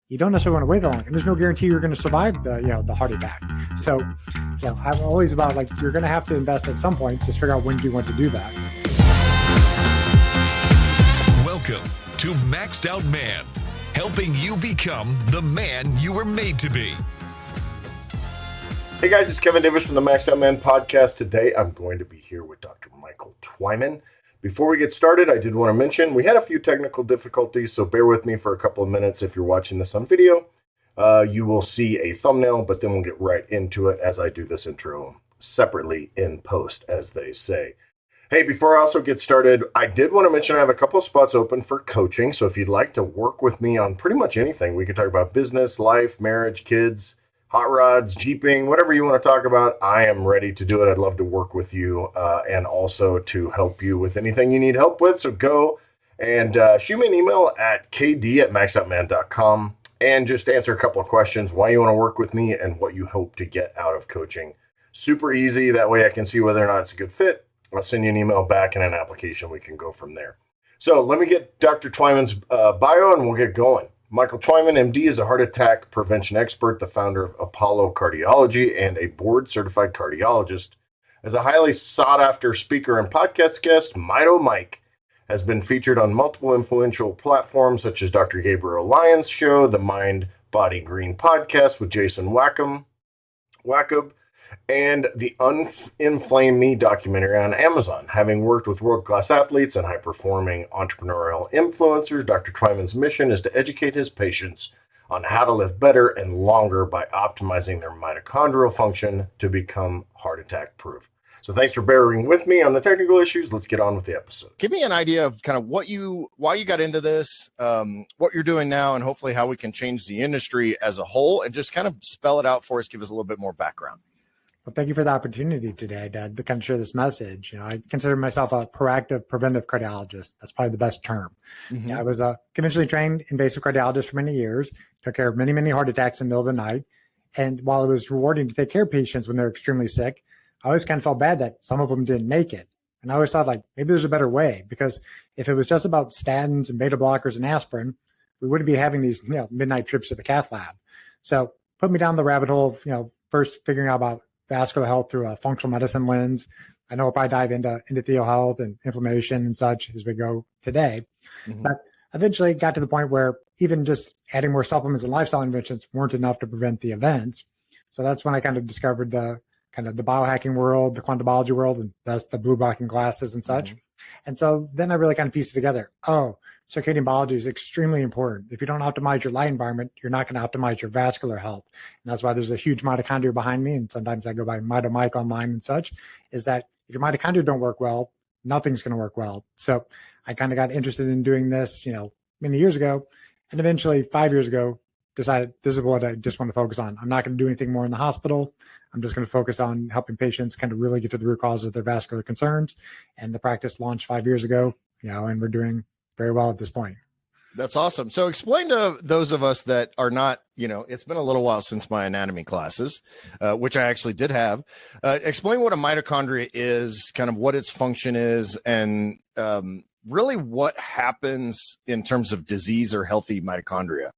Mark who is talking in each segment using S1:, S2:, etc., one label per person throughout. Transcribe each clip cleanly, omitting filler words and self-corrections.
S1: you don't necessarily want to wait that long, and there's no guarantee you're going to survive the heart attack. So, I'm always about like, you're going to have to invest at some point. Just figure out when do you want to do that.
S2: Welcome to Maxed Out Man, helping you become the man you were made to be.
S3: Hey guys, it's Kevin Davis from the Maxed Out Man podcast. Today I'm going to be here with Dr. Michael Twyman. Before we get started, I did want to mention we had a few technical difficulties, so bear with me for a couple of minutes. If you're watching this on video, you will see a thumbnail, but then we'll get right into it as I do this intro separately in post, as they say. Hey, before I also get started, I did want to mention I have a couple of spots open for coaching, so if you'd like to work with me on pretty much anything, we can talk about business, life, marriage, kids, hot rods, jeeping, whatever you want to talk about, I am ready to do it. I'd love to work with you and also to help you with anything you need help with. So go and shoot me an email at kd@maxoutman.com and just answer a couple of questions, why you want to work with me and what you hope to get out of coaching. Super easy. That way I can see whether or not it's a good fit. I'll send you an email back and an application. We can go from there. So let me get Dr. Twyman's bio and we'll get going. Michael Twyman, MD, is a heart attack prevention expert, the founder of Apollo Cardiology, and a board-certified cardiologist. As a highly sought-after speaker and podcast guest, Mito Mike has been featured on multiple influential platforms such as Dr. Gabriel Lyons' show, the Mind, Body, Green podcast with Jason Wackham, and the Uninflame Me documentary on Amazon. Having worked with world-class athletes and high-performing entrepreneurial influencers, Dr. Twyman's mission is to educate his patients on how to live better and longer by optimizing their mitochondrial function to become heart attack proof. So thanks for bearing with me on the technical issues. Let's get on with the episode.
S4: Give me an idea of kind of why you got into this, what you're doing now, and hopefully how we can change the industry as a whole, and just kind of spell it out for us. Give us a little bit more background.
S1: Well, thank you for the opportunity today, Dad, to kind of share this message. I consider myself a proactive preventive cardiologist. That's probably the best term. Mm-hmm. I was a conventionally trained invasive cardiologist for many years, took care of many, many heart attacks in the middle of the night. And while it was rewarding to take care of patients when they're extremely sick, I always kind of felt bad that some of them didn't make it. And I always thought, like, maybe there's a better way, because if it was just about statins and beta blockers and aspirin, we wouldn't be having these, midnight trips to the cath lab. So put me down the rabbit hole of, first figuring out about vascular health through a functional medicine lens. I know we'll probably dive into endothelial health and inflammation and such as we go today. Mm-hmm. But eventually got to the point where even just adding more supplements and lifestyle interventions weren't enough to prevent the events. So that's when I kind of discovered the biohacking world, the quantumology world, and that's the blue blocking glasses and such. Mm-hmm. And so then I really kind of pieced it together. Oh, circadian biology is extremely important. If you don't optimize your light environment, you're not going to optimize your vascular health. And that's why there's a huge mitochondria behind me. And sometimes I go by Mito Mike online and such, is that if your mitochondria don't work well, nothing's going to work well. So I kind of got interested in doing this, many years ago. And eventually 5 years ago, decided this is what I just want to focus on. I'm not going to do anything more in the hospital. I'm just going to focus on helping patients kind of really get to the root cause of their vascular concerns. And the practice launched 5 years ago, and we're doing very well at this point.
S4: That's awesome. So explain to those of us that are not, it's been a little while since my anatomy classes, which I actually did have. Explain what a mitochondria is, kind of what its function is, and really what happens in terms of disease or healthy mitochondria.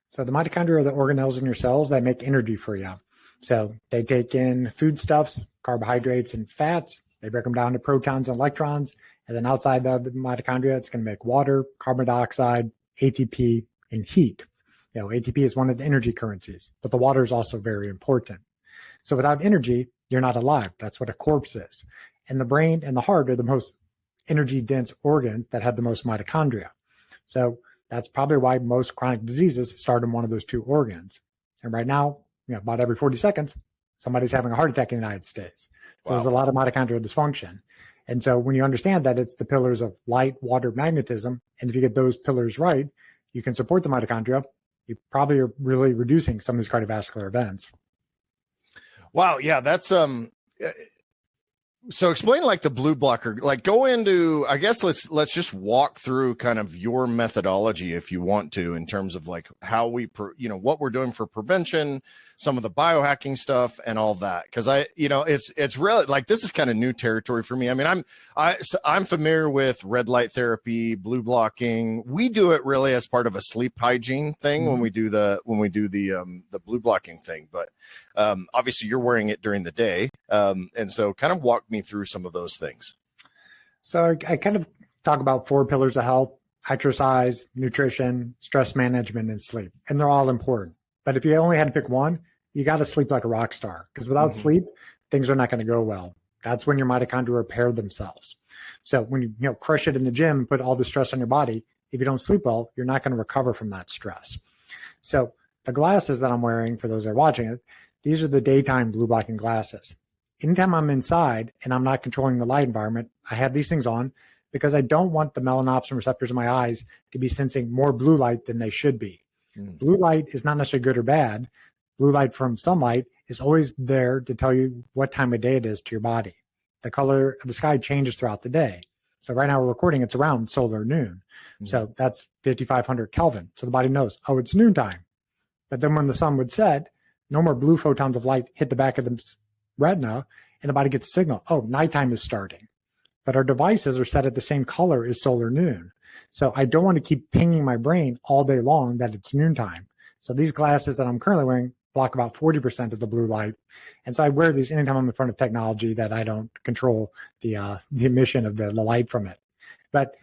S1: So the mitochondria are the organelles in your cells that make energy for you. So they take in foodstuffs, carbohydrates, and fats. They break them down to protons and electrons. And then outside the mitochondria, it's going to make water, carbon dioxide, ATP, and heat. ATP is one of the energy currencies, but the water is also very important. So without energy, you're not alive. That's what a corpse is. And the brain and the heart are the most energy-dense organs that have the most mitochondria. So that's probably why most chronic diseases start in one of those two organs. And right now, about every 40 seconds, somebody's having a heart attack in the United States. So There's a lot of mitochondrial dysfunction. And so when you understand that it's the pillars of light, water, magnetism, and if you get those pillars right, you can support the mitochondria, you probably are really reducing some of these cardiovascular events.
S4: Wow. Yeah. That's, So explain like the blue blocker, like go into, I guess let's just walk through kind of your methodology if you want to, in terms of like how we, what we're doing for prevention, some of the biohacking stuff and all that. Cause it's really like, this is kind of new territory for me. I mean, I'm familiar with red light therapy, blue blocking. We do it really as part of a sleep hygiene thing when we do the blue blocking thing, but obviously you're wearing it during the day. And so kind of walk me through some of those things.
S1: So I kind of talk about 4 pillars of health: exercise, nutrition, stress management, and sleep. And they're all important. But if you only had to pick one, you got to sleep like a rock star, because without sleep, things are not going to go well. That's when your mitochondria repair themselves. So when you crush it in the gym, put all the stress on your body, if you don't sleep well, you're not going to recover from that stress. So the glasses that I'm wearing, for those that are watching it, these are the daytime blue blocking glasses. Anytime I'm inside and I'm not controlling the light environment, I have these things on because I don't want the melanopsin receptors in my eyes to be sensing more blue light than they should be. Blue light is not necessarily good or bad. Blue light from sunlight is always there to tell you what time of day it is to your body. The color of the sky changes throughout the day. So right now we're recording, it's around solar noon. So that's 5,500 Kelvin. So the body knows, oh, it's noontime. But then when the sun would set, no more blue photons of light hit the back of the retina, and the body gets a signal, oh, nighttime is starting. But our devices are set at the same color as solar noon. So I don't want to keep pinging my brain all day long that it's noontime. So these glasses that I'm currently wearing block about 40% of the blue light. And so I wear these anytime I'm in front of technology that I don't control the emission of the light from it. But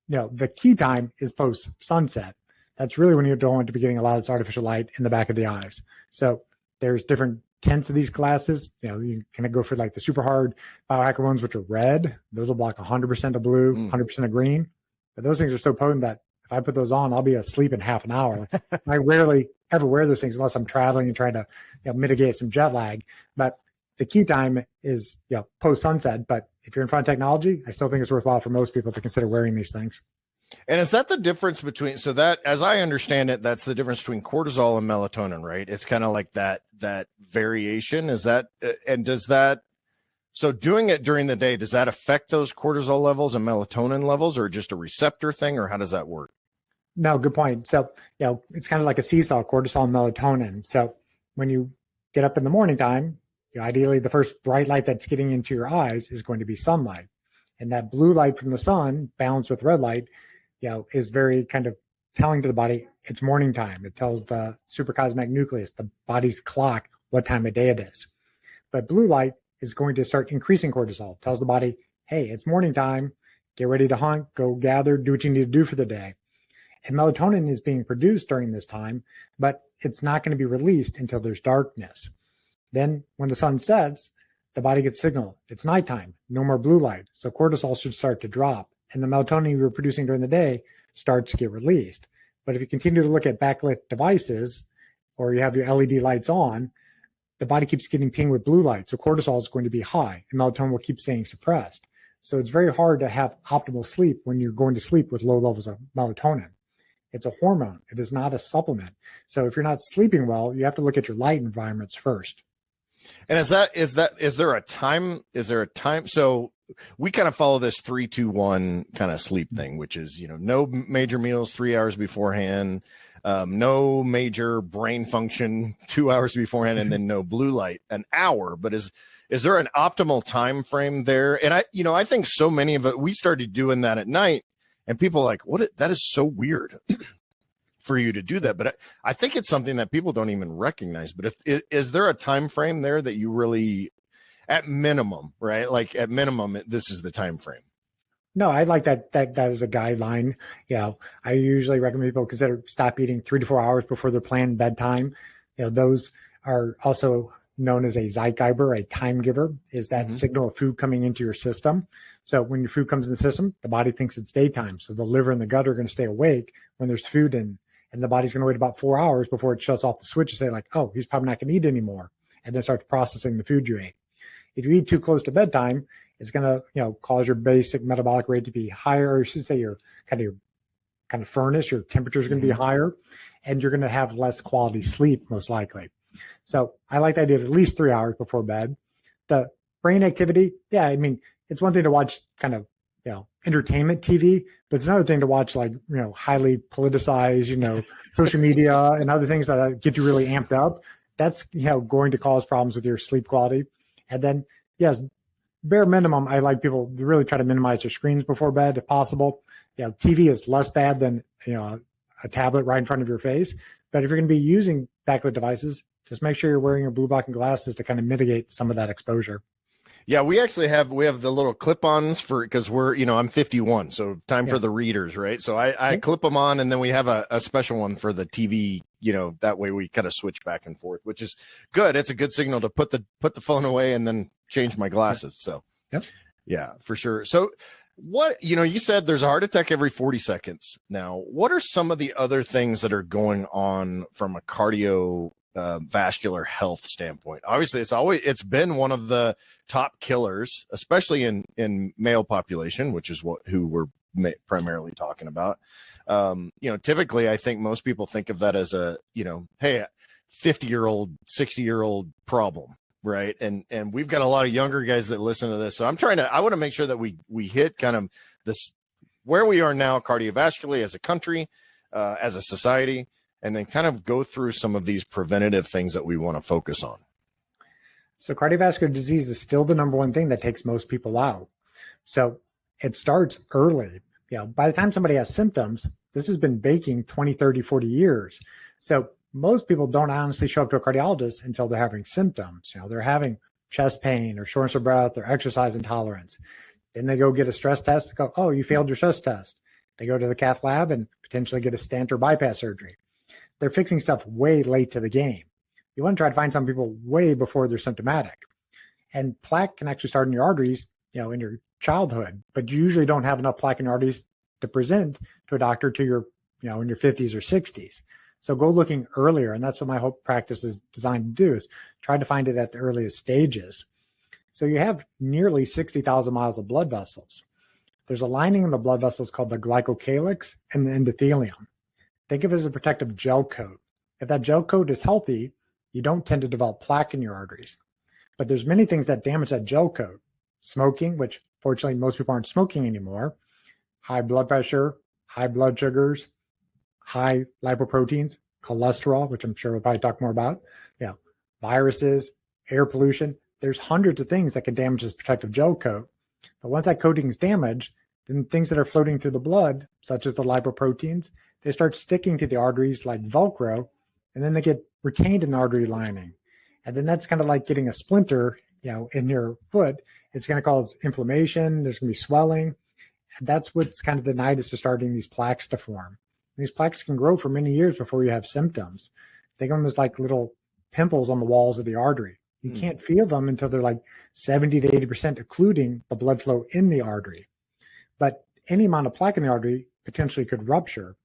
S1: the key time is post sunset. That's really when you don't want to be getting a lot of this artificial light in the back of the eyes. So there's different tints of these glasses. You can go for like the super hard biohacker ones, which are red. Those will block 100% of blue, 100% of green. But those things are so potent that if I put those on, I'll be asleep in half an hour. I rarely ever wear those things unless I'm traveling and trying to mitigate some jet lag. But the key time is post sunset. But if you're in front of technology, I still think it's worthwhile for most people to consider wearing these things.
S4: And is that the difference between, so that, as I understand it, that's the difference between cortisol and melatonin, right? It's kind of like that variation. Is that, and does that, so doing it during the day, does that affect those cortisol levels and melatonin levels, or just a receptor thing, or how does that work?
S1: No, good point. So, it's kind of like a seesaw, cortisol and melatonin. So when you get up in the morning time, ideally the first bright light that's getting into your eyes is going to be sunlight. And that blue light from the sun balanced with red light, is very kind of telling to the body it's morning time. It tells the supracosmic nucleus, the body's clock, what time of day it is. But blue light is going to start increasing cortisol. Tells the body, hey, it's morning time. Get ready to hunt, go gather, do what you need to do for the day. And melatonin is being produced during this time, but it's not going to be released until there's darkness. Then when the sun sets, the body gets signal. It's nighttime, no more blue light. So cortisol should start to drop. And the melatonin you were producing during the day starts to get released. But if you continue to look at backlit devices, or you have your LED lights on, the body keeps getting pinged with blue light. So cortisol is going to be high, and melatonin will keep staying suppressed. So it's very hard to have optimal sleep when you're going to sleep with low levels of melatonin. It's a hormone. It is not a supplement. So if you're not sleeping well, you have to look at your light environments first.
S4: And is there a time? So we kind of follow this 3-2-1 kind of sleep thing, which is, no major meals 3 hours beforehand, no major brain function 2 hours beforehand, and then no blue light an hour. But is there an optimal time frame there? And I think so many of it, we started doing that at night, and people are like, that is so weird for you to do that. But I think it's something that people don't even recognize. But is there a time frame there that you really, at minimum, right? Like at minimum, this is the time frame.
S1: No, I like that is a guideline. I usually recommend people stop eating 3 to 4 hours before their planned bedtime. Those are also known as a Zeitgeber, a time giver, is that signal of food coming into your system. So when your food comes in the system, the body thinks it's daytime. So the liver and the gut are going to stay awake when there's food in, and the body's going to wait about 4 hours before it shuts off the switch and say like, oh, he's probably not going to eat anymore, and then starts processing the food you ate. If you eat too close to bedtime, it's going to, cause your basic metabolic rate to be higher. Or I should say your kind of furnace, your temperature is going to be higher, and you're going to have less quality sleep most likely. So I like the idea of at least 3 hours before bed. The brain activity, yeah, I mean, it's one thing to watch kind of, entertainment TV, but it's another thing to watch like, highly politicized, social media and other things that get you really amped up. That's, going to cause problems with your sleep quality. And then, yes, bare minimum, I like people to really try to minimize their screens before bed if possible. TV is less bad than, a tablet right in front of your face. But if you're going to be using backlit devices, just make sure you're wearing your blue blocking glasses to kind of mitigate some of that exposure.
S4: Yeah, we actually have the little clip-ons because I'm 51, so time for the readers, right? So I clip them on, and then we have a special one for the TV. That way we kind of switch back and forth, which is good. It's a good signal to put the phone away and then change my glasses. So yeah, for sure. So what you said there's a heart attack every 40 seconds. Now, what are some of the other things that are going on from a cardiovascular health standpoint? Obviously, it's been one of the top killers, especially in male population, which is who we're primarily talking about. Typically, I think most people think of that as a hey, 50-year-old, 60-year-old problem, right? And we've got a lot of younger guys that listen to this, so I want to make sure that we hit kind of this where we are now cardiovascularly as a country, as a society, and then kind of go through some of these preventative things that we want to focus on.
S1: So cardiovascular disease is still the number one thing that takes most people out. So it starts early. By the time somebody has symptoms, this has been baking 20, 30, 40 years. So most people don't honestly show up to a cardiologist until they're having symptoms. They're having chest pain or shortness of breath or exercise intolerance. Then they go get a stress test, go, oh, you failed your stress test. They go to the cath lab and potentially get a stent or bypass surgery. They're fixing stuff way late to the game. You want to try to find some people way before they're symptomatic. And plaque can actually start in your arteries, in your childhood, but you usually don't have enough plaque in your arteries to present to a doctor to your, in your 50s or 60s. So go looking earlier. And that's what my whole practice is designed to do, is try to find it at the earliest stages. So you have nearly 60,000 miles of blood vessels. There's a lining in the blood vessels called the glycocalyx and the endothelium. Think of it as a protective gel coat. If that gel coat is healthy, you don't tend to develop plaque in your arteries. But there's many things that damage that gel coat. Smoking, which fortunately most people aren't smoking anymore, high blood pressure, high blood sugars, high lipoproteins, cholesterol, which I'm sure we'll probably talk more about, viruses, air pollution. There's hundreds of things that can damage this protective gel coat. But once that coating is damaged, then things that are floating through the blood, such as the lipoproteins, they start sticking to the arteries like Velcro, and then they get retained in the artery lining. And then that's kind of like getting a splinter, in your foot. It's going to cause inflammation. There's going to be swelling. And that's what's kind of the nidus to starting these plaques to form. And these plaques can grow for many years before you have symptoms. Think of them as like little pimples on the walls of the artery. You can't feel them until they're like 70 to 80% occluding the blood flow in the artery. But any amount of plaque in the artery potentially could rupture,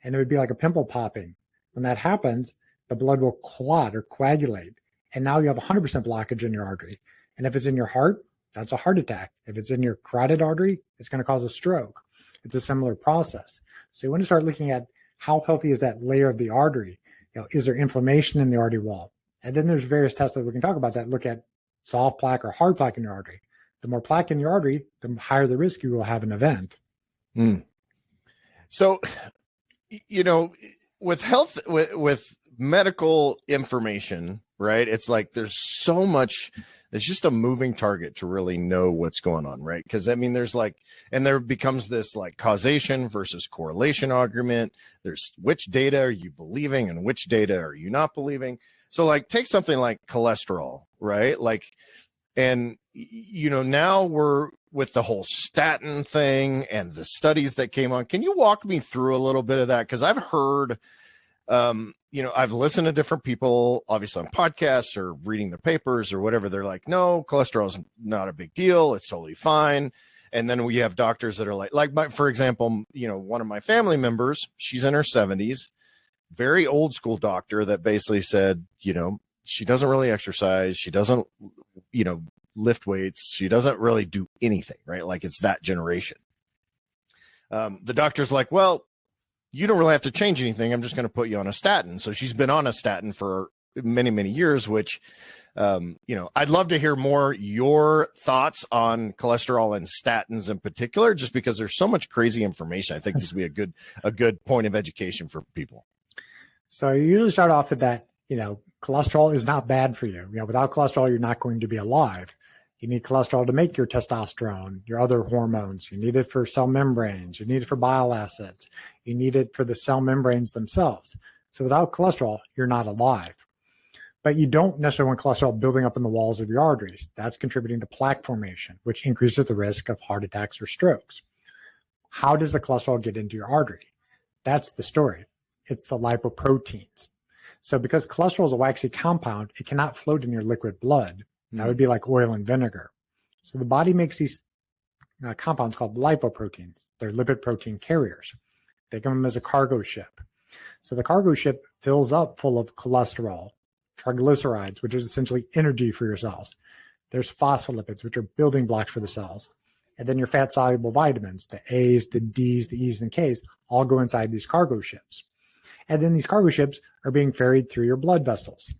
S1: and it would be like a pimple popping. When that happens, the blood will clot or coagulate, and now you have 100% blockage in your artery. And if it's in your heart, that's a heart attack. If it's in your carotid artery, it's going to cause a stroke. It's a similar process. So you want to start looking at how healthy is that layer of the artery? Is there inflammation in the artery wall? And then there's various tests that we can talk about that look at soft plaque or hard plaque in your artery. The more plaque in your artery, the higher the risk you will have an event.
S4: So, with health, with medical information, right? It's like there's so much, it's just a moving target to really know what's going on, right? Because there becomes this like causation versus correlation argument. There's which data are you believing and which data are you not believing? So like take something like cholesterol, right? And now we're with the whole statin thing and the studies that came on. Can you walk me through a little bit of that? Because I've heard, I've listened to different people, obviously on podcasts or reading the papers or whatever. They're like, no, cholesterol is not a big deal. It's totally fine. And then we have doctors that are for example, one of my family members, she's in her 70s, very old school doctor that basically said, she doesn't really exercise. She doesn't, lift weights. She doesn't really do anything, right? Like it's that generation. The doctor's like, well, you don't really have to change anything. I'm just going to put you on a statin. So she's been on a statin for many, many years, which I'd love to hear more your thoughts on cholesterol and statins in particular, just because there's so much crazy information. I think this would be a good point of education for people.
S1: So you usually start off with that, cholesterol is not bad for you. Without cholesterol, you're not going to be alive. You need cholesterol to make your testosterone, your other hormones. You need it for cell membranes. You need it for bile acids. You need it for the cell membranes themselves. So without cholesterol, you're not alive. But you don't necessarily want cholesterol building up in the walls of your arteries. That's contributing to plaque formation, which increases the risk of heart attacks or strokes. How does the cholesterol get into your artery? That's the story. It's the lipoproteins. So because cholesterol is a waxy compound, it cannot float in your liquid blood. That would be like oil and vinegar. So the body makes these compounds called lipoproteins. They're lipid protein carriers. Think of them as a cargo ship. So the cargo ship fills up full of cholesterol, triglycerides, which is essentially energy for your cells. There's phospholipids, which are building blocks for the cells. And then your fat-soluble vitamins, the A's, the D's, the E's, and K's, all go inside these cargo ships. And then these cargo ships are being ferried through your blood vessels.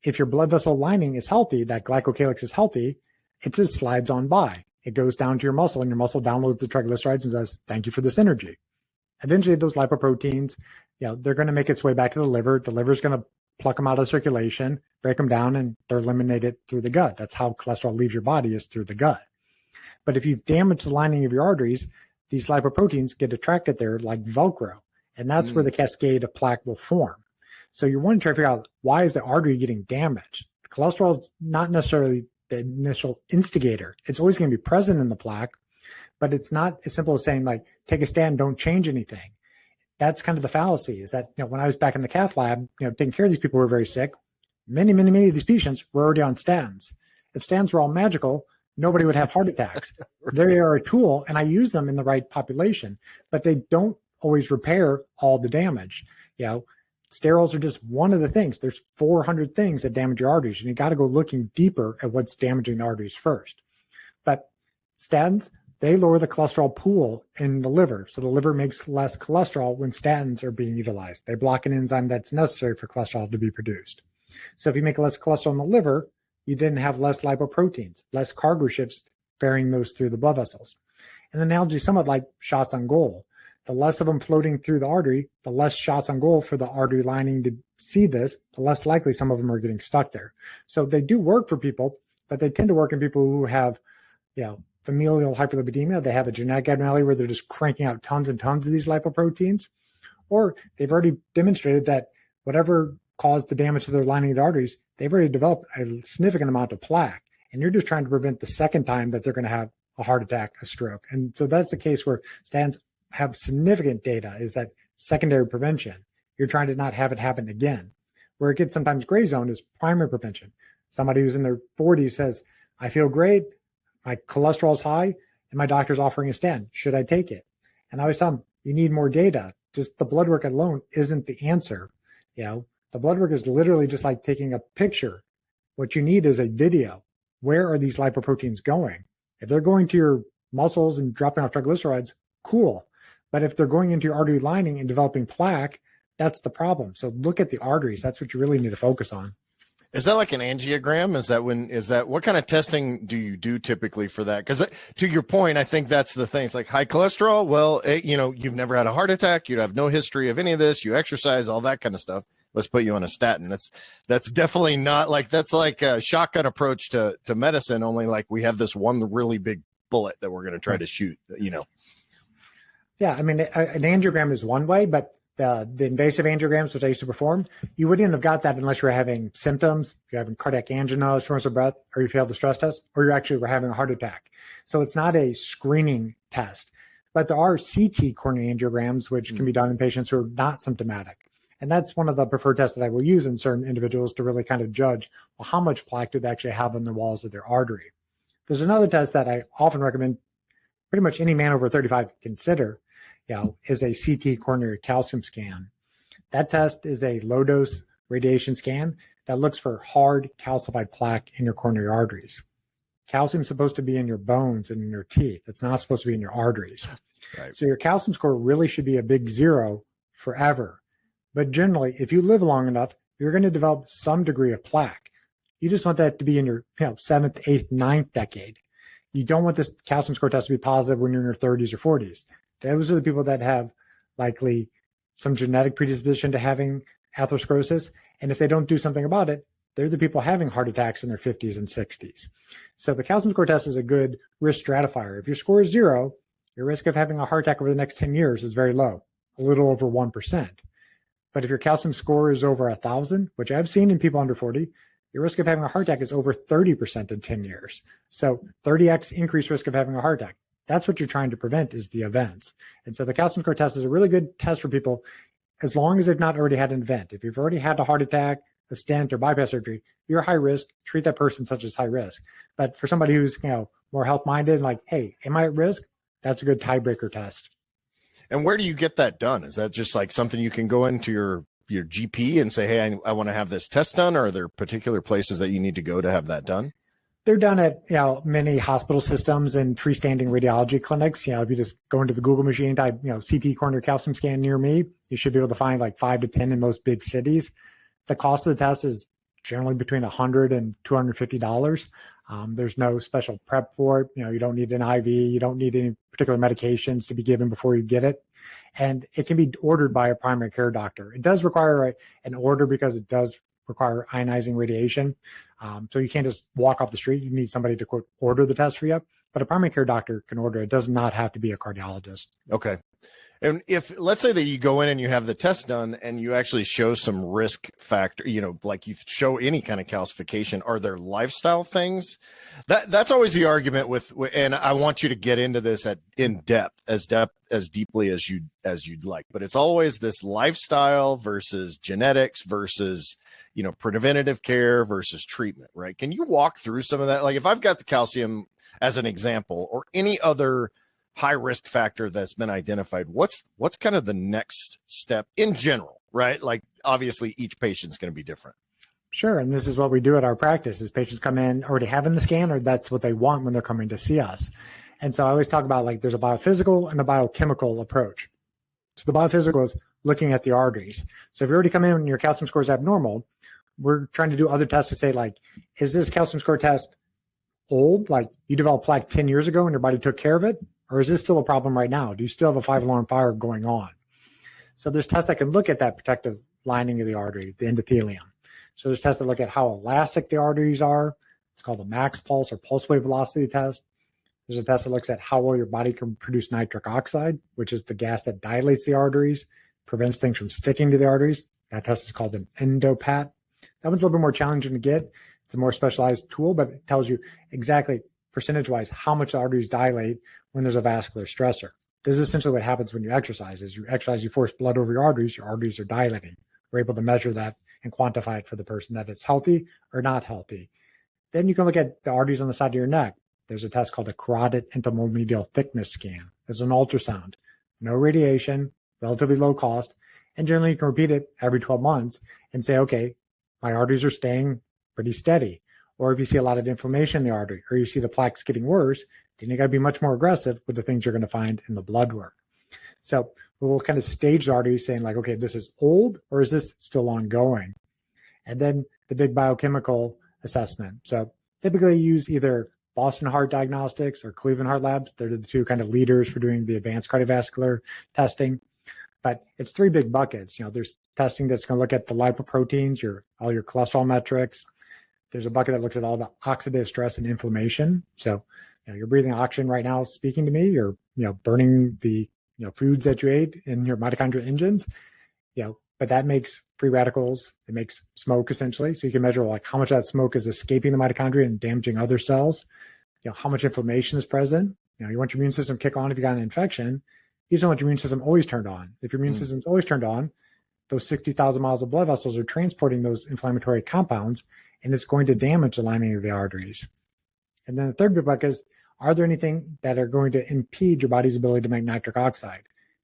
S1: If your blood vessel lining is healthy, that glycocalyx is healthy, it just slides on by. It goes down to your muscle, and your muscle downloads the triglycerides and says, thank you for this energy. Eventually, those lipoproteins, they're going to make its way back to the liver. The liver's going to pluck them out of circulation, break them down, and they're eliminated through the gut. That's how cholesterol leaves your body, is through the gut. But if you've damaged the lining of your arteries, these lipoproteins get attracted there like Velcro, and that's where the cascade of plaque will form. So you're wanting to try to figure out, why is the artery getting damaged? The cholesterol is not necessarily the initial instigator. It's always going to be present in the plaque, but it's not as simple as saying, like, take a stand, don't change anything. That's kind of the fallacy, is that, when I was back in the cath lab, taking care of these people who were very sick, many of these patients were already on statins. If statins were all magical, nobody would have heart attacks. They are a tool, and I use them in the right population, but they don't always repair all the damage. Sterols are just one of the things. There's 400 things that damage your arteries, and you got to go looking deeper at what's damaging the arteries first. But statins, they lower the cholesterol pool in the liver. So the liver makes less cholesterol when statins are being utilized. They block an enzyme that's necessary for cholesterol to be produced. So if you make less cholesterol in the liver, you then have less lipoproteins, less cargo ships ferrying those through the blood vessels. An analogy somewhat like shots on goal. The less of them floating through the artery, the less shots on goal for the artery lining to see this, the less likely some of them are getting stuck there. So they do work for people, but they tend to work in people who have, familial hyperlipidemia. They have a genetic abnormality where they're just cranking out tons and tons of these lipoproteins, or they've already demonstrated that whatever caused the damage to their lining of the arteries, they've already developed a significant amount of plaque. And you're just trying to prevent the second time that they're going to have a heart attack, a stroke. And so that's the case where statins have significant data, is that secondary prevention. You're trying to not have it happen again. Where it gets sometimes gray zone is primary prevention. Somebody who's in their 40s says, I feel great, my cholesterol is high, and my doctor's offering a statin. Should I take it? And I always tell them, you need more data. Just the blood work alone isn't the answer. The blood work is literally just like taking a picture. What you need is a video. Where are these lipoproteins going? If they're going to your muscles and dropping off triglycerides, cool. But if they're going into your artery lining and developing plaque, that's the problem. So look at the arteries. That's what you really need to focus on.
S4: Is that like an angiogram? What kind of testing do you do typically for that? Because to your point, I think that's the thing. It's like high cholesterol. Well, you've never had a heart attack. You have no history of any of this. You exercise, all that kind of stuff. Let's put you on a statin. That's definitely not like, that's like a shotgun approach to medicine. Only like we have this one really big bullet that we're going to try to shoot,
S1: Yeah, I mean, an angiogram is one way, but the invasive angiograms, which I used to perform, you wouldn't have got that unless you were having symptoms, if you're having cardiac angina, shortness of breath, or you failed the stress test, or you actually were having a heart attack. So it's not a screening test. But there are CT coronary angiograms, which can be done in patients who are not symptomatic. And that's one of the preferred tests that I will use in certain individuals to really kind of judge, well, how much plaque do they actually have on the walls of their artery. There's another test that I often recommend pretty much any man over 35 consider, is a CT coronary calcium scan. That test is a low-dose radiation scan that looks for hard calcified plaque in your coronary arteries. Calcium is supposed to be in your bones and in your teeth. It's not supposed to be in your arteries. Right. So your calcium score really should be a big 0 forever. But generally, if you live long enough, you're going to develop some degree of plaque. You just want that to be in your seventh, eighth, ninth decade. You don't want this calcium score test to be positive when you're in your 30s or 40s. Those are the people that have likely some genetic predisposition to having atherosclerosis. And if they don't do something about it, they're the people having heart attacks in their 50s and 60s. So the calcium score test is a good risk stratifier. If your score is 0, your risk of having a heart attack over the next 10 years is very low, a little over 1%. But if your calcium score is over 1,000, which I've seen in people under 40, your risk of having a heart attack is over 30% in 10 years. So 30x increased risk of having a heart attack. That's what you're trying to prevent, is the events. And so the calcium score test is a really good test for people as long as they've not already had an event. If you've already had a heart attack, a stent, or bypass surgery, you're high risk. Treat that person such as high risk. But for somebody who's more health minded, like, hey, am I at risk? That's a good tiebreaker test.
S4: And where do you get that done? Is that just like something you can go into your GP and say, hey, I want to have this test done? Or are there particular places that you need to go to have that done?
S1: They're done at many hospital systems and freestanding radiology clinics. If you just go into the Google machine, type CT coronary calcium scan near me, you should be able to find like 5 to 10 in most big cities. The cost of the test is generally between $100 and $250. There's no special prep for it. You don't need an IV. You don't need any particular medications to be given before you get it. And it can be ordered by a primary care doctor. It does require an order because it does require ionizing radiation. So you can't just walk off the street. You need somebody to, quote, order the test for you. But a primary care doctor can order it. It does not have to be a cardiologist.
S4: Okay. And if, let's say that you go in and you have the test done and you actually show some risk factor, like you show any kind of calcification, are there lifestyle things? That's always the argument with, and I want you to get into this in depth, as deeply as you'd like, but it's always this lifestyle versus genetics versus, preventative care versus treatment, right? Can you walk through some of that? Like if I've got the calcium as an example, or any other high risk factor that's been identified, what's kind of the next step in general, right? Like obviously each patient's going to be different.
S1: Sure. And this is what we do at our practice is patients come in already having the scan, or that's what they want when they're coming to see us. And so I always talk about like there's a biophysical and a biochemical approach. So the biophysical is looking at the arteries. So if you already come in and your calcium score is abnormal, we're trying to do other tests to say like, is this calcium score test old? Like you developed plaque 10 years ago and your body took care of it? Or is this still a problem right now? Do you still have a 5-alarm fire going on? So there's tests that can look at that protective lining of the artery, the endothelium. So there's tests that look at how elastic the arteries are. It's called the max pulse or pulse wave velocity test. There's a test that looks at how well your body can produce nitric oxide, which is the gas that dilates the arteries, prevents things from sticking to the arteries. That test is called an endopat. That one's a little bit more challenging to get. It's a more specialized tool, but it tells you exactly percentage-wise how much the arteries dilate when there's a vascular stressor. This is essentially what happens when you exercise. As you exercise, you force blood over your arteries are dilating. We're able to measure that and quantify it for the person that it's healthy or not healthy. Then you can look at the arteries on the side of your neck. There's a test called a carotid entomomedial thickness scan. It's an ultrasound, no radiation, relatively low cost, and generally you can repeat it every 12 months and say, okay, my arteries are staying pretty steady. Or if you see a lot of inflammation in the artery, or you see the plaques getting worse, then you got to be much more aggressive with the things you're going to find in the blood work. So we'll kind of stage the arteries saying like, okay, this is old, or is this still ongoing? And then the big biochemical assessment. So typically you use either Boston Heart Diagnostics or Cleveland Heart Labs. They're the two kind of leaders for doing the advanced cardiovascular testing. But it's 3 big buckets. There's testing that's going to look at the lipoproteins, all your cholesterol metrics. There's a bucket that looks at all the oxidative stress and inflammation. So, you're breathing oxygen right now, speaking to me. You're, burning the, foods that you ate in your mitochondrial engines. But that makes free radicals. It makes smoke essentially. So you can measure like how much of that smoke is escaping the mitochondria and damaging other cells. How much inflammation is present. You want your immune system to kick on if you got an infection. You don't want your immune system always turned on. If your immune system's always turned on, those 60,000 miles of blood vessels are transporting those inflammatory compounds, and it's going to damage the lining of the arteries. And then the third big bucket is, are there anything that are going to impede your body's ability to make nitric oxide?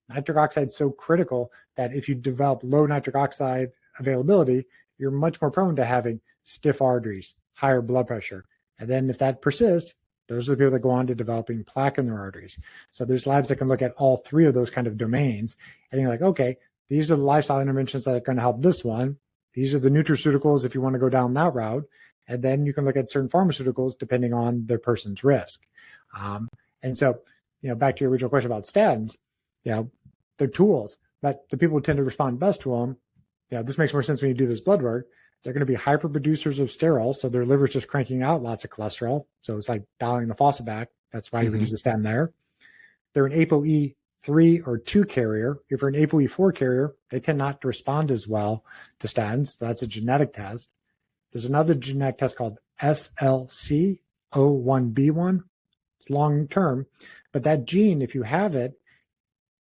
S1: Nitric oxide is so critical that if you develop low nitric oxide availability, you're much more prone to having stiff arteries, higher blood pressure. And then if that persists, those are the people that go on to developing plaque in their arteries. So there's labs that can look at all 3 of those kind of domains. And you're like, okay, these are the lifestyle interventions that are going to help this one. These are the nutraceuticals if you want to go down that route. And then you can look at certain pharmaceuticals depending on their person's risk. And so, back to your original question about statins, they're tools, but the people who tend to respond best to them, this makes more sense when you do this blood work. They're going to be hyper producers of sterols. So their liver's just cranking out lots of cholesterol. So it's like dialing the faucet back. That's why you would use a statin there. They're an ApoE3 or 2 carrier. If you're an ApoE4 carrier, they tend not to respond as well to statins. So that's a genetic test. There's another genetic test called SLC01B1. It's long term, but that gene, if you have it,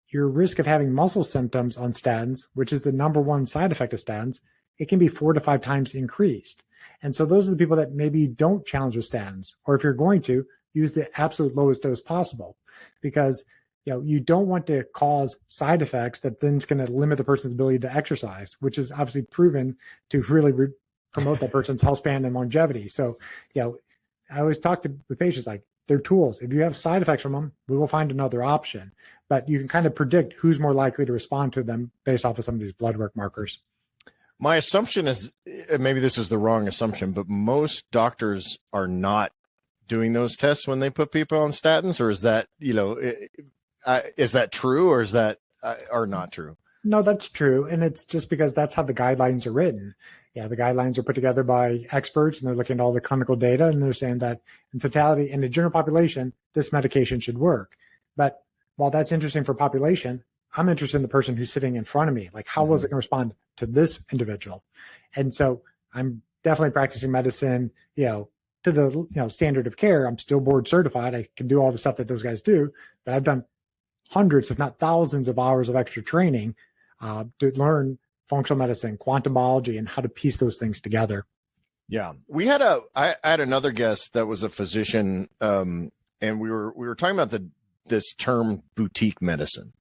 S1: your risk of having muscle symptoms on statins, which is the number one side effect of statins, it can be 4 to 5 times increased. And so those are the people that maybe don't challenge with statins, or if you're going to, use the absolute lowest dose possible, because you don't want to cause side effects that then is going to limit the person's ability to exercise, which is obviously proven to really promote that person's health span and longevity. So, I always talk with patients like, they're tools. If you have side effects from them, we will find another option. But you can kind of predict who's more likely to respond to them based off of some of these blood work markers.
S4: My assumption is, maybe this is the wrong assumption, but most doctors are not doing those tests when they put people on statins, or is that, is that true, or is that or not true?
S1: No, that's true. And it's just because that's how the guidelines are written. The guidelines are put together by experts, and they're looking at all the clinical data, and they're saying that in totality, in the general population, this medication should work. But while that's interesting for population, I'm interested in the person who's sitting in front of me. Like, how was it going to respond to this individual? And so I'm definitely practicing medicine, to the standard of care. I'm still board certified. I can do all the stuff that those guys do, but I've done hundreds, if not thousands of hours of extra training to learn functional medicine, quantum biology, and how to piece those things together.
S4: Yeah. I had another guest that was a physician. And we were talking about this term boutique medicine.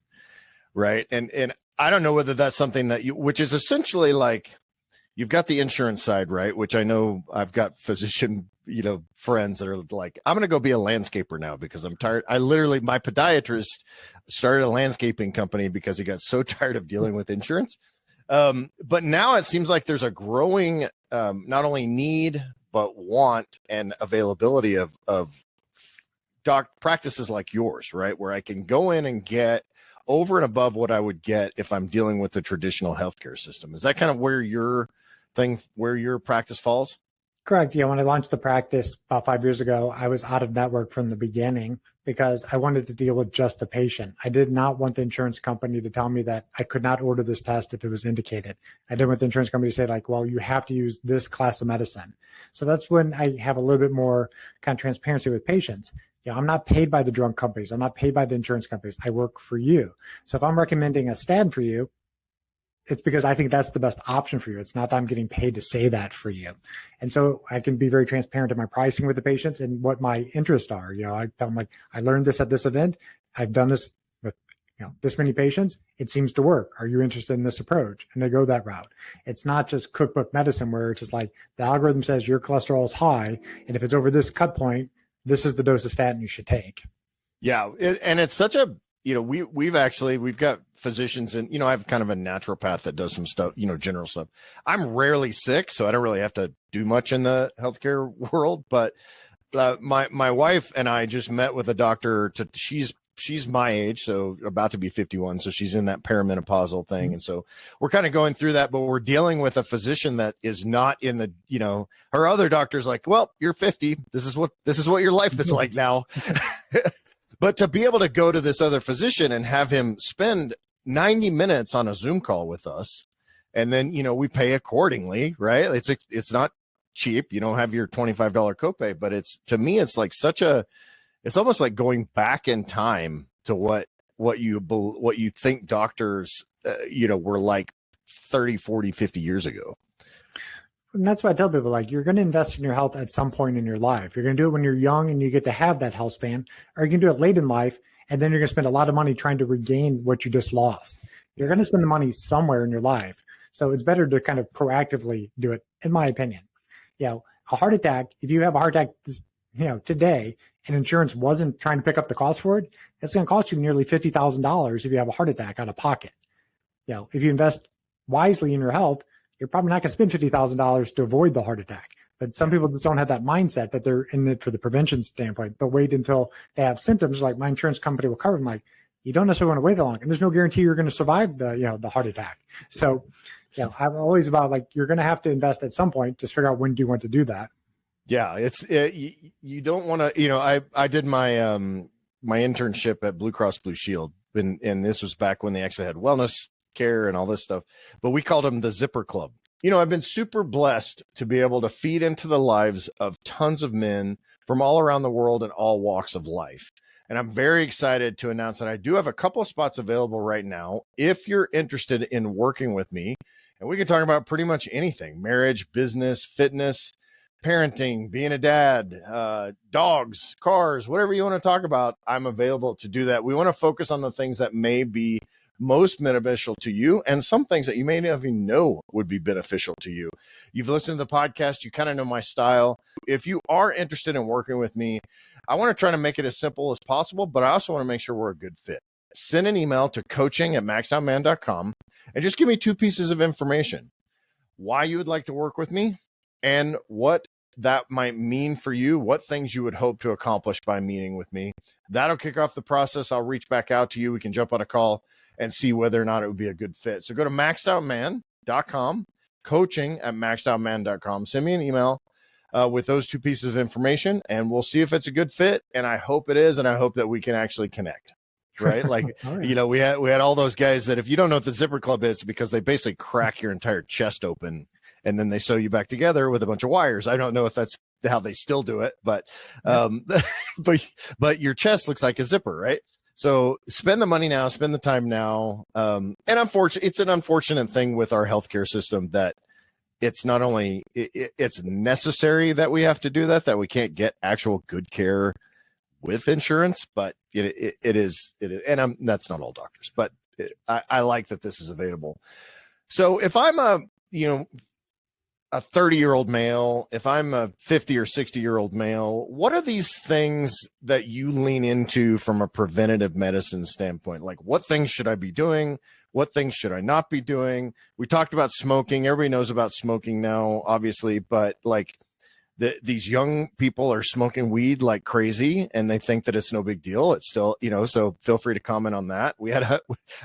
S4: Right. And I don't know whether that's something that which is essentially like, you've got the insurance side, right? Which I know I've got physician, friends that are like, I'm going to go be a landscaper now because I'm tired. My podiatrist started a landscaping company because he got so tired of dealing with insurance. But now it seems like there's a growing, not only need, but want and availability of doc practices like yours, right? Where I can go in and get over and above what I would get if I'm dealing with the traditional healthcare system. Is that kind of where your practice falls?
S1: Correct. When I launched the practice about 5 years ago, I was out of network from the beginning because I wanted to deal with just the patient. I did not want the insurance company to tell me that I could not order this test if it was indicated. I didn't want the insurance company to say like, well, you have to use this class of medicine. So that's when I have a little bit more kind of transparency with patients. I'm not paid by the drug companies. I'm not paid by the insurance companies. I work for you. So if I'm recommending a statin for you, it's because I think that's the best option for you. It's not that I'm getting paid to say that for you. And so I can be very transparent in my pricing with the patients and what my interests are. I tell them like, I learned this at this event. I've done this with, this many patients. It seems to work. Are you interested in this approach? And they go that route. It's not just cookbook medicine where it's just like the algorithm says your cholesterol is high. And if it's over this cut point, this is the dose of statin you should take.
S4: Yeah. And it's such a, we've got physicians and, I have kind of a naturopath that does some stuff, general stuff. I'm rarely sick, so I don't really have to do much in the healthcare world. But my wife and I just met with a doctor. She's my age, so about to be 51. So she's in that perimenopausal thing. And so we're kind of going through that, but we're dealing with a physician that is not in the, her other doctor's like, well, you're 50. This is what your life is like now. But to be able to go to this other physician and have him spend 90 minutes on a Zoom call with us, and then, we pay accordingly, right? It's not cheap. You don't have your $25 copay, but to me, it's like it's almost like going back in time to what you think doctors, were like 30, 40, 50 years ago.
S1: And that's why I tell people, like, you're going to invest in your health at some point in your life. You're going to do it when you're young and you get to have that health span, or you can do it late in life, and then you're going to spend a lot of money trying to regain what you just lost. You're going to spend the money somewhere in your life. So it's better to kind of proactively do it, in my opinion. A heart attack, if you have a heart attack, today, and insurance wasn't trying to pick up the cost for it, it's going to cost you nearly $50,000 if you have a heart attack out of pocket. If you invest wisely in your health, you're probably not going to spend $50,000 to avoid the heart attack. But some people just don't have that mindset that they're in it for the prevention standpoint. They'll wait until they have symptoms, like my insurance company will cover them. Like, you don't necessarily want to wait that long, and there's no guarantee you're going to survive the heart attack. So, I'm always about like, you're going to have to invest at some point. Just figure out when do you want to do that.
S4: Yeah, you don't want to. I did my my internship at Blue Cross Blue Shield, and this was back when they actually had wellness care and all this stuff. But we called them the Zipper Club. I've been super blessed to be able to feed into the lives of tons of men from all around the world and all walks of life. And I'm very excited to announce that I do have a couple of spots available right now. If you're interested in working with me, and we can talk about pretty much anything: marriage, business, fitness, parenting, being a dad, dogs, cars, whatever you want to talk about, I'm available to do that. We want to focus on the things that may be most beneficial to you, and some things that you may not even know would be beneficial to you. You've listened to the podcast, you kind of know my style. If you are interested in working with me, I want to try to make it as simple as possible, but I also want to make sure we're a good fit. Send an email to coaching@maxedoutman.com and just give me 2 pieces of information: why you would like to work with me and what that might mean for you, what things you would hope to accomplish by meeting with me. That'll kick off the process. I'll reach back out to you. We can jump on a call and see whether or not it would be a good fit. So go to maxedoutman.com, coaching@maxedoutman.com. Send me an email with those 2 pieces of information, and we'll see if it's a good fit. And I hope it is, and I hope that we can actually connect. Right? Like,
S1: Right.
S4: we had all those guys that, if you don't know what the Zipper Club is, because they basically crack your entire chest open and then they sew you back together with a bunch of wires. I don't know if that's how they still do it, but but your chest looks like a zipper, right? So spend the money now, spend the time now. And unfortunately, it's an unfortunate thing with our healthcare system that it's not only it's necessary that we have to do that we can't get actual good care with insurance, but it is, and that's not all doctors, but I like that this is available. So if I'm a 30-year-old male, if I'm a 50 or 60-year-old male, what are these things that you lean into from a preventative medicine standpoint? Like, what things should I be doing? What things should I not be doing? We talked about smoking. Everybody knows about smoking now, obviously, but like these young people are smoking weed like crazy and they think that it's no big deal. It's still, so feel free to comment on that.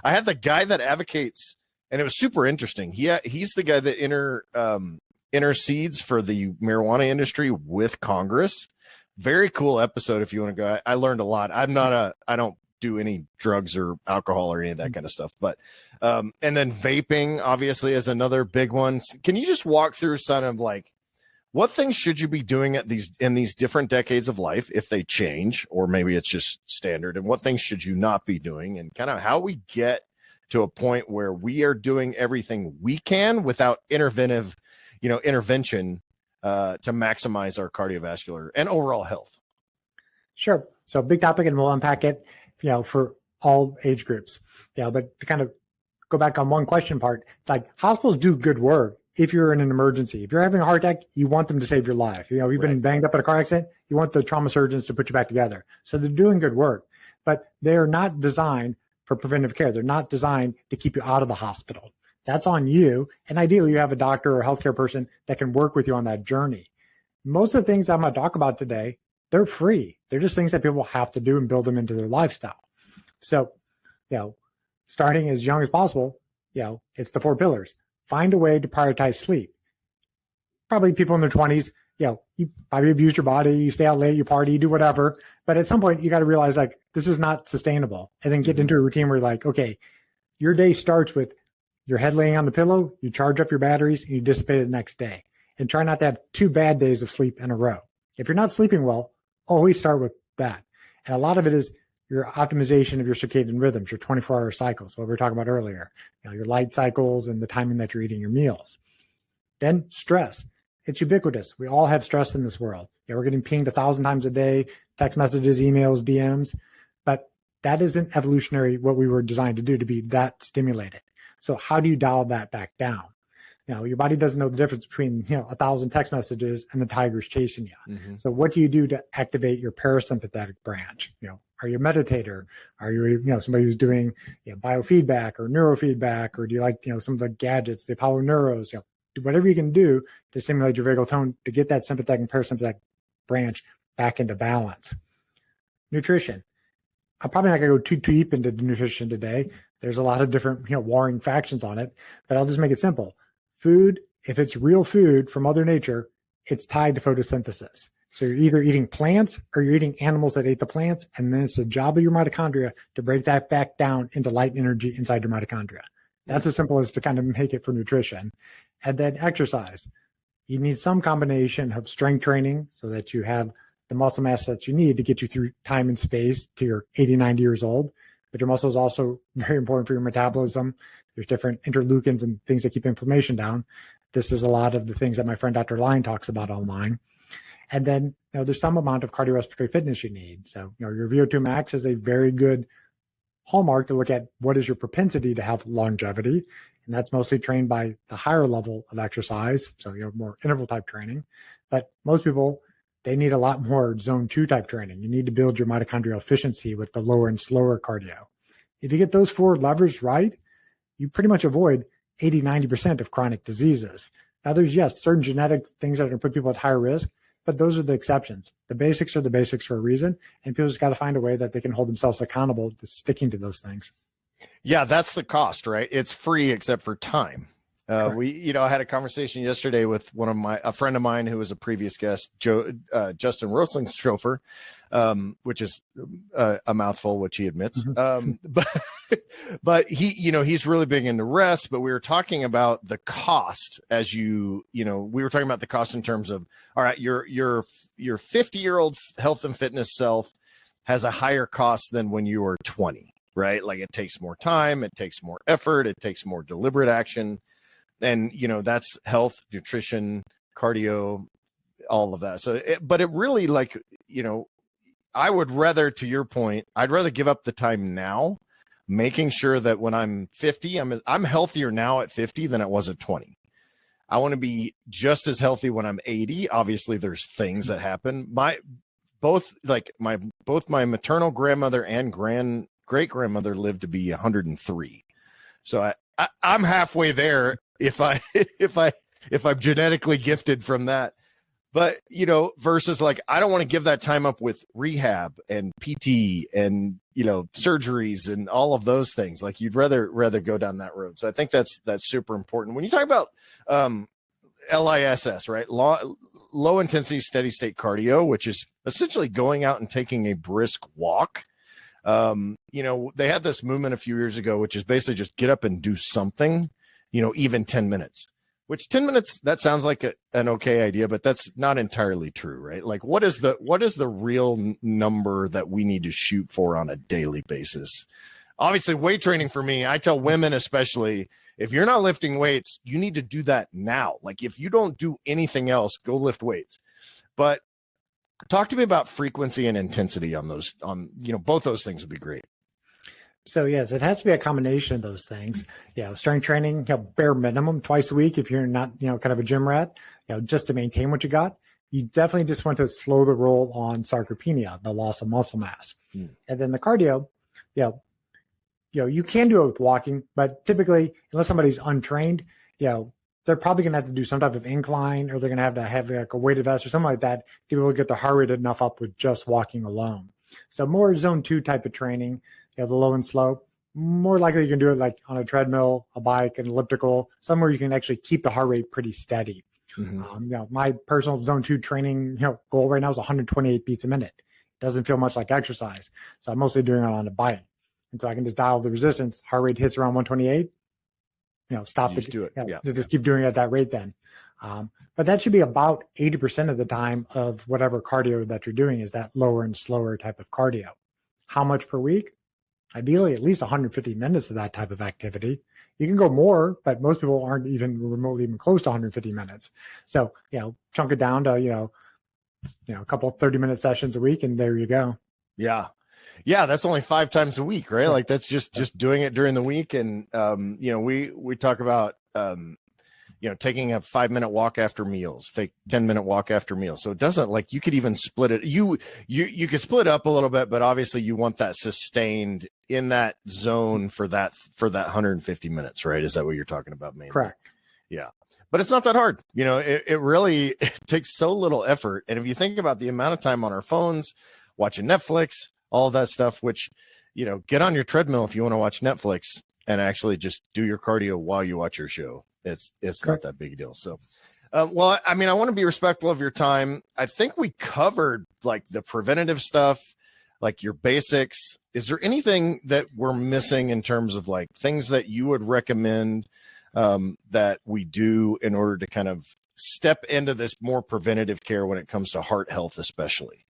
S4: I had the guy that advocates, and it was super interesting. He's the guy that intercedes for the marijuana industry with Congress. Very cool episode if you want to go. I learned a lot. I don't do any drugs or alcohol or any of that kind of stuff, but and then vaping obviously is another big one. Can you just walk through some of like, what things should you be doing in these different decades of life if they change, or maybe it's just standard, and what things should you not be doing, and kind of how we get to a point where we are doing everything we can without intervention to maximize our cardiovascular and overall health?
S1: Sure. So big topic, and we'll unpack it, for all age groups. But to kind of go back on one question part, like, hospitals do good work. If you're in an emergency, if you're having a heart attack, you want them to save your life. You've been banged up in a car accident, you want the trauma surgeons to put you back together. So they're doing good work, but they're not designed for preventive care. They're not designed to keep you out of the hospital. That's on you. And ideally, you have a doctor or a healthcare person that can work with you on that journey. Most of the things I'm going to talk about today, they're free. They're just things that people have to do and build them into their lifestyle. So, starting as young as possible, it's the 4 pillars. Find a way to prioritize sleep. Probably people in their 20s, you probably abuse your body, you stay out late, you party, you do whatever. But at some point, you got to realize, like, this is not sustainable. And then get into a routine where you're like, okay, your day starts with your head laying on the pillow, you charge up your batteries, and you dissipate it the next day. And try not to have 2 bad days of sleep in a row. If you're not sleeping well, always start with that. And a lot of it is your optimization of your circadian rhythms, your 24-hour cycles, what we were talking about earlier, your light cycles and the timing that you're eating your meals. Then stress. It's ubiquitous. We all have stress in this world. We're getting pinged 1,000 times a day, text messages, emails, DMs, but that isn't evolutionary what we were designed to do, to be that stimulated. So how do you dial that back down? Your body doesn't know the difference between 1,000 text messages and the tiger's chasing you. Mm-hmm. So what do you do to activate your parasympathetic branch? Are you a meditator? Are you somebody who's doing biofeedback or neurofeedback, or do you like some of the gadgets, the Apollo Neuros? do whatever you can do to stimulate your vagal tone to get that sympathetic and parasympathetic branch back into balance. Nutrition. I'm probably not going to go too deep into nutrition today. There's a lot of different, warring factions on it, but I'll just make it simple. Food, if it's real food from Mother Nature, it's tied to photosynthesis. So you're either eating plants or you're eating animals that ate the plants, and then it's the job of your mitochondria to break that back down into light energy inside your mitochondria. That's as simple as to kind of make it for nutrition. And then exercise. You need some combination of strength training so that you have the muscle mass that you need to get you through time and space to your 80, 90 years old. But your muscle is also very important for your metabolism. There's different interleukins and things that keep inflammation down. This is a lot of the things that my friend Dr. Line talks about online. And then there's some amount of cardiorespiratory fitness you need. So your VO2 max is a very good hallmark to look at what is your propensity to have longevity. And that's mostly trained by the higher level of exercise. So more interval type training. But most people, they need a lot more zone 2 type training. You need to build your mitochondrial efficiency with the lower and slower cardio. If you get those 4 levers right, you pretty much avoid 80, 90% of chronic diseases. Now there's, certain genetic things that are going to put people at higher risk, but those are the exceptions. The basics are the basics for a reason, and people just got to find a way that they can hold themselves accountable to sticking to those things.
S4: Yeah, that's the cost, right? It's free except for time. I had a conversation yesterday with a friend of mine who was a previous guest, Justin Rosling's chauffeur, which is a mouthful, which he admits. But he's really big into rest. But we were talking about the cost we were talking about the cost in terms of, all right, your 50-year-old health and fitness self has a higher cost than when you were 20, right? Like it takes more time, it takes more effort, it takes more deliberate action. And, that's health, nutrition, cardio, all of that. But it really I would rather, to your point, I'd rather give up the time now, making sure that when I'm 50, I'm healthier now at 50 than I was at 20. I want to be just as healthy when I'm 80. Obviously, there's things that happen. Both my maternal grandmother and great grandmother lived to be 103. So I'm halfway there if I'm genetically gifted from that. But, versus I don't want to give that time up with rehab and PT and, surgeries and all of those things. Like you'd rather go down that road. So I think that's super important. When you talk about LISS, right? Low intensity, steady state cardio, which is essentially going out and taking a brisk walk. They had this movement a few years ago, which is basically just get up and do something, even 10 minutes, which 10 minutes, that sounds like an okay idea, but that's not entirely true, right? Like what is the real number that we need to shoot for on a daily basis? Obviously weight training for me, I tell women, especially if you're not lifting weights, you need to do that now. Like if you don't do anything else, go lift weights. But talk to me about frequency and intensity on those, both those things would be great.
S1: So yes, it has to be a combination of those things. Strength training, bare minimum twice a week if you're not, kind of a gym rat, just to maintain what you got. You definitely just want to slow the roll on sarcopenia, the loss of muscle mass. And then the cardio, you can do it with walking, but typically, unless somebody's untrained, they're probably going to have to do some type of incline, or they're going to have like a weighted vest or something like that to be able to get their heart rate enough up with just walking alone. So more zone 2 type of training, the low and slow. More likely you can do it like on a treadmill, a bike, an elliptical, somewhere you can actually keep the heart rate pretty steady. My personal zone 2 training goal right now is 128 beats a minute. It doesn't feel much like exercise, so I'm mostly doing it on a bike, and so I can just dial the resistance. Heart rate hits around 128. Stop it.
S4: Do it.
S1: Just keep doing it at that rate then. But that should be about 80% of the time of whatever cardio that you're doing is that lower and slower type of cardio. How much per week? Ideally, at least 150 minutes of that type of activity. You can go more, but most people aren't even remotely even close to 150 minutes. So, chunk it down to, a couple 30-minute sessions a week, and there you go.
S4: Yeah. That's only 5 times a week, right? Like that's just doing it during the week. And, we talk about, taking a 5-minute walk after meals, fake 10-minute walk after meals. So it doesn't you could even split it. You could split up a little bit, but obviously you want that sustained in that zone for that 150 minutes, right? Is that what you're talking about mainly?
S1: Correct.
S4: Yeah. but it's not that hard. It really it takes so little effort. And if you think about the amount of time on our phones, watching Netflix, all that stuff, which, get on your treadmill if you want to watch Netflix and actually just do your cardio while you watch your show. It's not that big a deal. So, well, I want to be respectful of your time. I think we covered like the preventative stuff, like your basics. Is there anything that we're missing in terms of like things that you would recommend that we do in order to kind of step into this more preventative care when it comes to heart health, especially?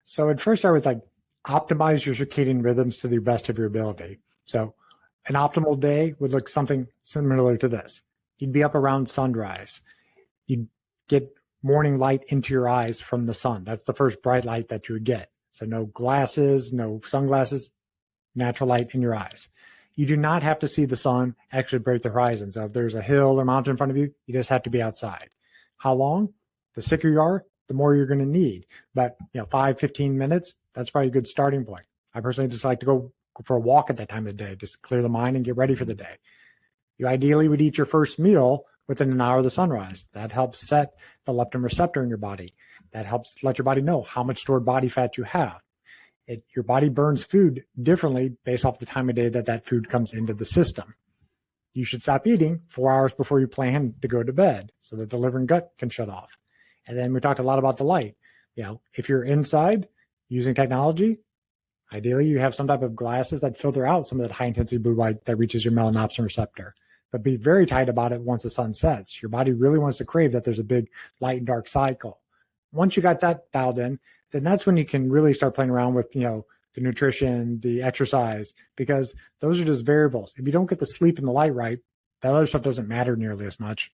S1: So I'd first start with like optimize your circadian rhythms to the best of your ability. So an optimal day would look something similar to this. You'd be up around sunrise. You'd get morning light into your eyes from the sun. That's the first bright light that you would get. So no glasses, no sunglasses, natural light in your eyes. You do not have to see the sun actually break the horizon. So if there's a hill or mountain in front of you, you just have to be outside. How long? The sicker you are, the more you're going to need. But 5, 15 minutes, that's probably a good starting point. I personally just like to go for a walk at that time of the day, just clear the mind and get ready for the day. You ideally would eat your first meal within an hour of the sunrise. That helps set the leptin receptor in your body. That helps let your body know how much stored body fat you have. Your body burns food differently based off the time of day that food comes into the system. You should stop eating 4 hours before you plan to go to bed so that the liver and gut can shut off. And then we talked a lot about the light. If you're inside using technology, ideally you have some type of glasses that filter out some of that high intensity blue light that reaches your melanopsin receptor. But be very tight about it once the sun sets. Your body really wants to crave that there's a big light and dark cycle. Once you got that dialed in, then that's when you can really start playing around with, the nutrition, the exercise, because those are just variables. If you don't get the sleep and the light right, that other stuff doesn't matter nearly as much.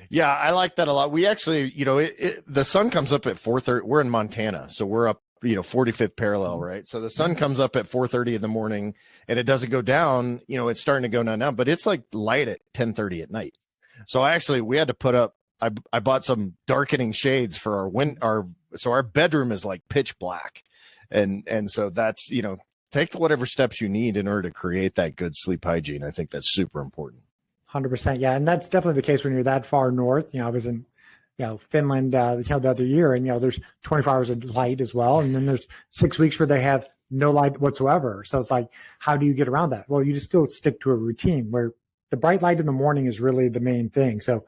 S4: Yeah, I like that a lot. We actually, the sun comes up at 4:30. We're in Montana, so we're up, 45th parallel, right? So the sun comes up at 4:30 in the morning and it doesn't go down, it's starting to go down now, but it's like light at 10:30 at night. So we had to put up, I bought some darkening shades for so our bedroom is like pitch black. And so that's, take whatever steps you need in order to create that good sleep hygiene. I think that's super important.
S1: 100%. Yeah. And that's definitely the case when you're that far north. I was in, Finland, the other year, and, there's 24 hours of light as well. And then there's 6 weeks where they have no light whatsoever. So it's like, how do you get around that? Well, you just still stick to a routine where the bright light in the morning is really the main thing. So,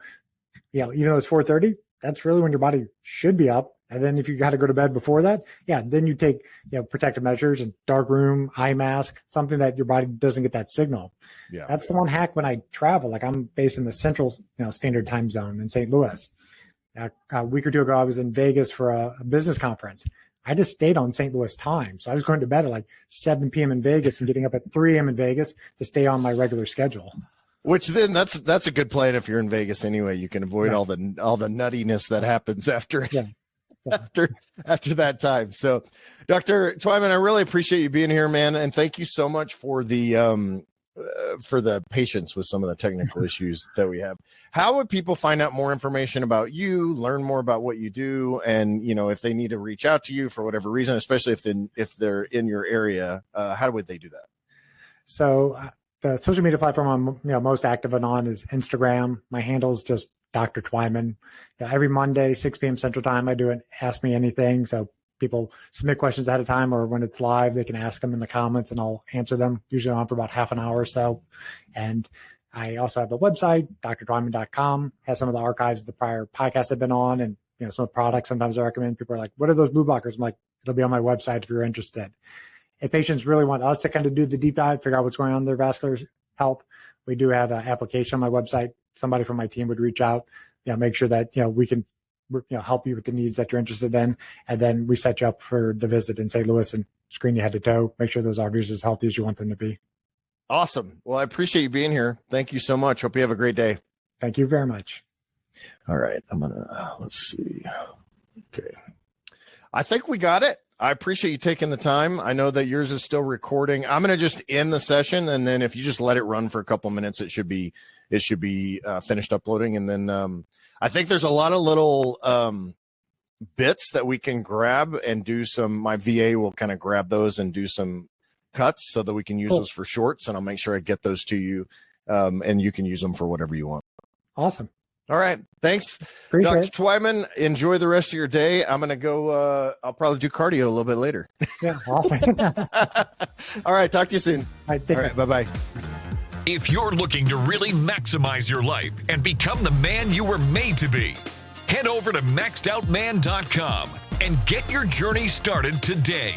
S1: even though it's 4:30, that's really when your body should be up. And then if you got to go to bed before that, then you take, protective measures and dark room, eye mask, something that your body doesn't get that signal. Yeah. That's the one hack when I travel. Like I'm based in the central, standard time zone in St. Louis. A week or two ago, I was in Vegas for a business conference. I just stayed on St. Louis time. So I was going to bed at like 7 p.m. in Vegas and getting up at 3 a.m. in Vegas to stay on my regular schedule.
S4: Which then that's a good plan if you're in Vegas anyway. You can avoid all the nuttiness that happns after after that time. So, Dr. Twyman, I really appreciate you being here, man, and thank you so much for the patience with some of the technical issues that we have. How would people find out more information about you, learn more about what you do, and if they need to reach out to you for whatever reason, especially if they're in your area, how would they do that?
S1: So the social media platform I'm most active on is Instagram. My handle is just Dr. Twyman. Every Monday, 6 p.m. Central Time, I do an Ask Me Anything. So people submit questions ahead of time, or when it's live, they can ask them in the comments and I'll answer them, usually on for about half an hour or so. And I also have a website, drtwyman.com, has some of the archives of the prior podcasts I've been on, and some of the products sometimes I recommend. People are like, what are those blue blockers? I'm like, it'll be on my website if you're interested. If patients really want us to kind of do the deep dive, figure out what's going on in their vascular health, we do have an application on my website. Somebody from my team would reach out, make sure that, we can, help you with the needs that you're interested in. And then we set you up for the visit in St. Louis and screen you head to toe, make sure those arteries are as healthy as you want them to be.
S4: Awesome. Well, I appreciate you being here. Thank you so much. Hope you have a great day.
S1: Thank you very much.
S4: All right. Let's see. Okay. I think we got it. I appreciate you taking the time. I know that yours is still recording. I'm going to just end the session, and then if you just let it run for a couple minutes, it should be finished uploading. And then I think there's a lot of little bits that we can grab and do some. My VA will kind of grab those and do some cuts so that we can use those for shorts, and I'll make sure I get those to you, and you can use them for whatever you want.
S1: Awesome.
S4: All right. Thanks,
S1: Appreciate
S4: Dr.
S1: it.
S4: Twyman. Enjoy the rest of your day. I'm going to go. I'll probably do cardio a little bit later.
S1: Yeah, awesome.
S4: All right. Talk to you soon.
S1: All right, take
S4: All
S1: care.
S4: right. Bye-bye.
S2: If you're looking to really maximize your life and become the man you were made to be, head over to maxedoutman.com and get your journey started today.